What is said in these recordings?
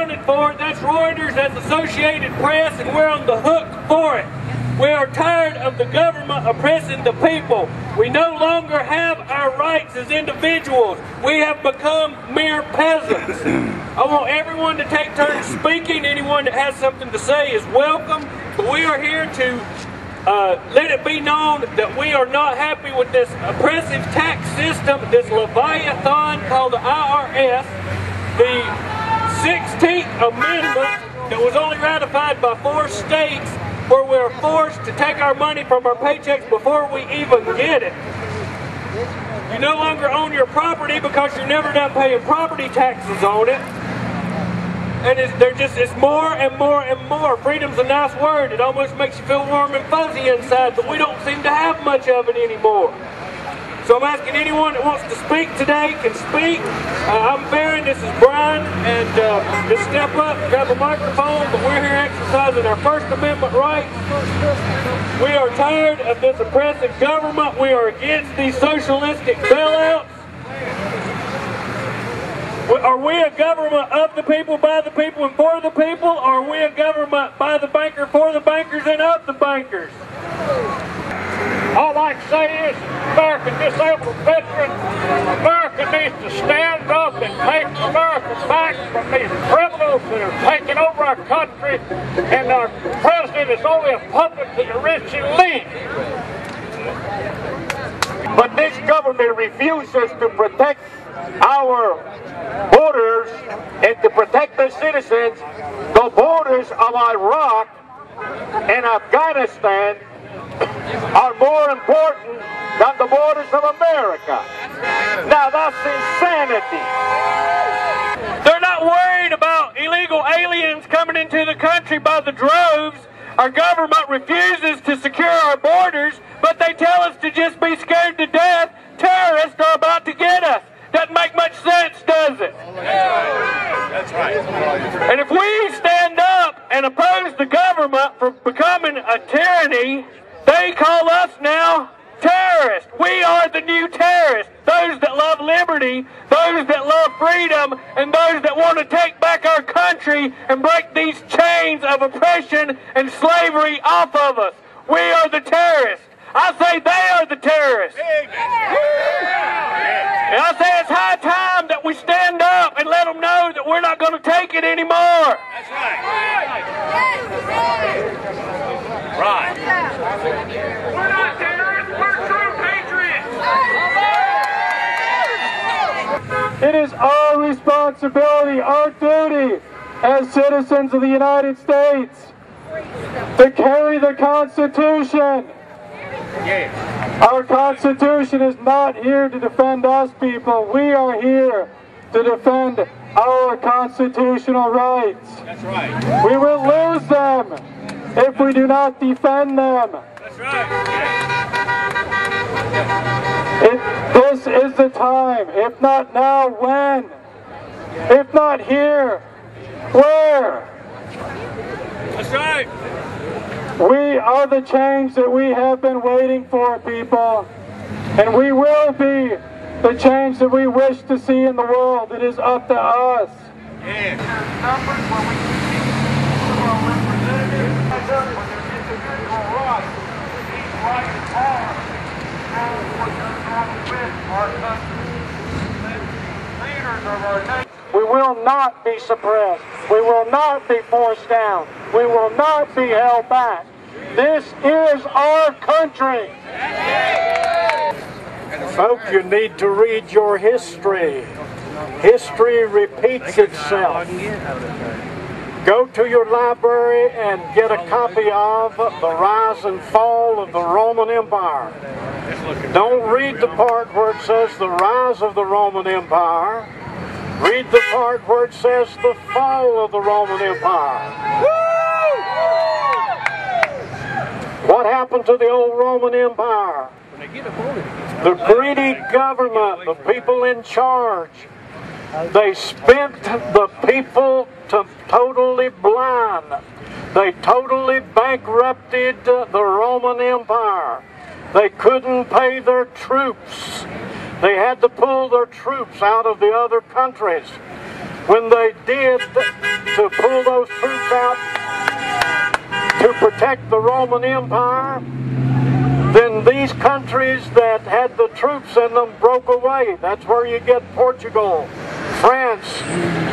accounted for. That's Reuters, that's Associated Press, and we're on the hook for it. We are tired of the government oppressing the people. We no longer have our rights as individuals. We have become mere peasants. I want everyone to take turns speaking. Anyone that has something to say is welcome. But we are here to let it be known that we are not happy with this oppressive tax system, this Leviathan called the IRS. The 16th Amendment that was only ratified by 4 states, where we're forced to take our money from our paychecks before we even get it. You no longer own your property because you're never done paying property taxes on it. And it's more and more and more. Freedom's a nice word. It almost makes you feel warm and fuzzy inside, but we don't seem to have much of it anymore. So I'm asking anyone that wants to speak today can speak. I'm Barron, this is Brian, and just step up, grab a microphone, but we're here exercising our First Amendment rights. We are tired of this oppressive government. We are against these socialistic bailouts. Are we a government of the people, by the people, and for the people? Or are we a government by the banker, for the bankers, and of the bankers? All I can say is, American disabled veterans, America needs to stand up and take America back from these criminals that are taking over our country, and our president is only a puppet to the rich elite. But this government refuses to protect our borders and to protect the citizens. The borders of Iraq and Afghanistan are more important than the borders of America. Now that's insanity. They're not worried about illegal aliens coming into the country by the droves. Our government refuses to secure our borders, but they tell us to just be scared to death. Terrorists are about to get us. Doesn't make much sense, does it? That's right. And if we stand up and oppose the government for becoming a tyranny, they call us now terrorists. We are the new terrorists. Those that love liberty, those that love freedom, and those that want to take back our country and break these chains of oppression and slavery off of us. We are the terrorists. I say they are the terrorists. And I say it's high time that we stand up and let them know that we're not going to take it anymore. That's right. Right. We're not terrorists, we're true patriots. It is our responsibility, our duty as citizens of the United States to carry the Constitution. Yes. Our Constitution is not here to defend us people. We are here to defend our constitutional rights. That's right. We will lose them if we do not defend them. That's right. This is the time. If not now, when? If not here, where? That's right. We are the change that we have been waiting for, people. And we will be the change that we wish to see in the world. It is up to us. Yes. We will not be suppressed. We will not be forced down. We will not be held back. This is our country. Folks, you need to read your history. History repeats itself. Go to your library and get a copy of The Rise and Fall of the Roman Empire. Don't read the part where it says the rise of the Roman Empire. Read the part where it says the fall of the Roman Empire. What happened to the old Roman Empire? The greedy government, the people in charge, they spent the people to totally blind. They totally bankrupted the Roman Empire. They couldn't pay their troops. They had to pull their troops out of the other countries. when they did to pull those troops out to protect the Roman Empire, then these countries that had the troops in them broke away. That's where you get Portugal, France,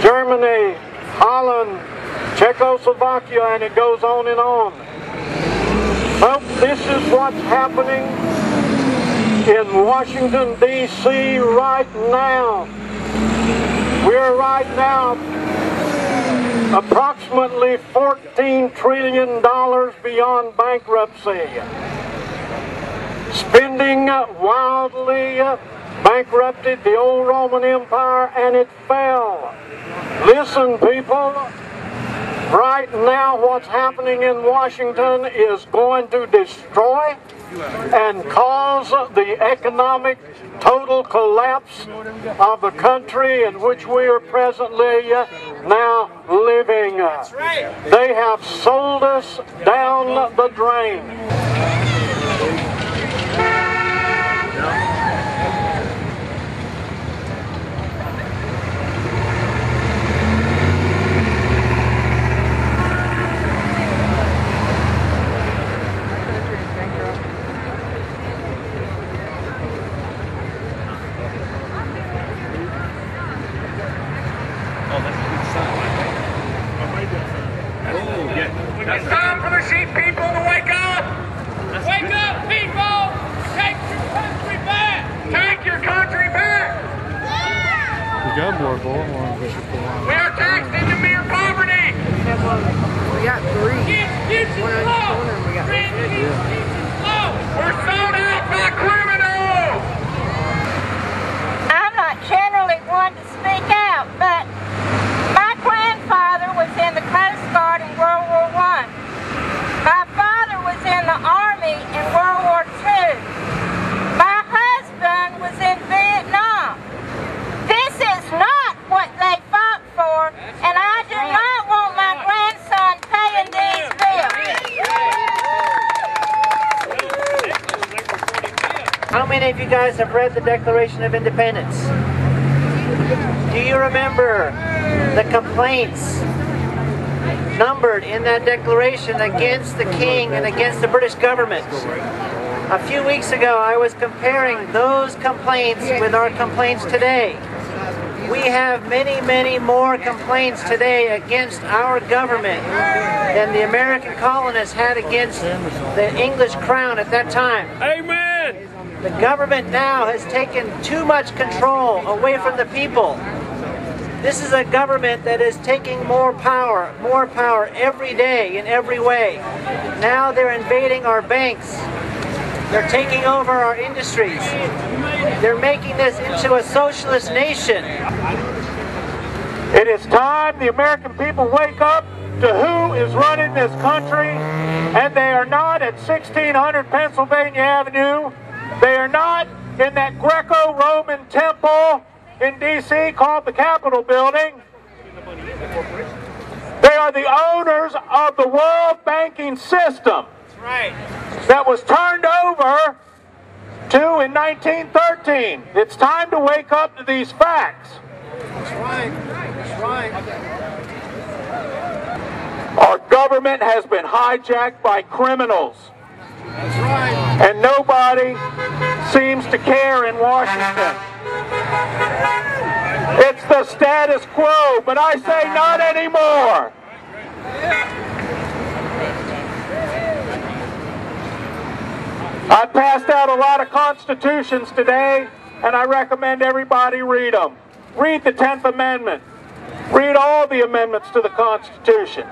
Germany, Holland, Czechoslovakia, and it goes on and on. Well, this is what's happening in Washington, D.C. right now. We're right now approximately $14 trillion beyond bankruptcy. Spending wildly bankrupted the old Roman Empire, and it fell. Listen, people, right now what's happening in Washington is going to destroy and cause the economic total collapse of the country in which we are presently now living. That's right. They have sold us down the drain. It's time for the sheep people to wake up! Wake up, people! Take your country back! Take your country back! We got more bull. We are taxed into mere poverty! We got three. One on each corner and we got We're sold out by criminals! I'm not generally one to speak out, but my grandfather was in the Coast Guard in World War I. My father was in the Army in World War II. My husband was in Vietnam. This is not what they fought for, and I do not want my grandson paying these bills. How many of you guys have read the Declaration of Independence? Do you remember the complaints numbered in that declaration against the king and against the British government? A few weeks ago, I was comparing those complaints with our complaints today. We have many, many more complaints today against our government than the American colonists had against the English crown at that time. Amen! The government now has taken too much control away from the people. This is a government that is taking more power every day in every way. Now they're invading our banks. They're taking over our industries. They're making this into a socialist nation. It is time the American people wake up to who is running this country, and they are not at 1600 Pennsylvania Avenue. They are not in that Greco-Roman temple in D.C. called the Capitol Building. They are the owners of the world banking system. That's right. That was turned over to in 1913. It's time to wake up to these facts. That's right. That's right. Our government has been hijacked by criminals. That's right. And nobody seems to care in Washington. It's the status quo, but I say not anymore. I passed out a lot of constitutions today, and I recommend everybody read them. Read the 10th Amendment. Read all the amendments to the Constitution.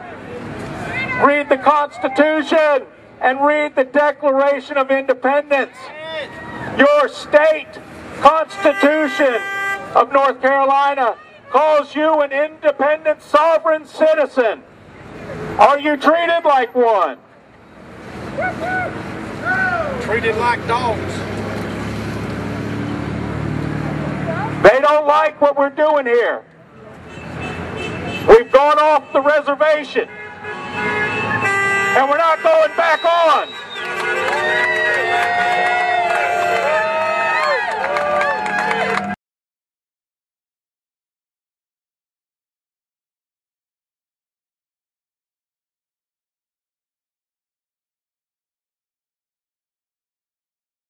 Read the Constitution and read the Declaration of Independence. Your state Constitution of North Carolina calls you an independent sovereign citizen. Are you treated like one? Treated like dogs. They don't like what we're doing here. We've gone off the reservation, and we're not going back on.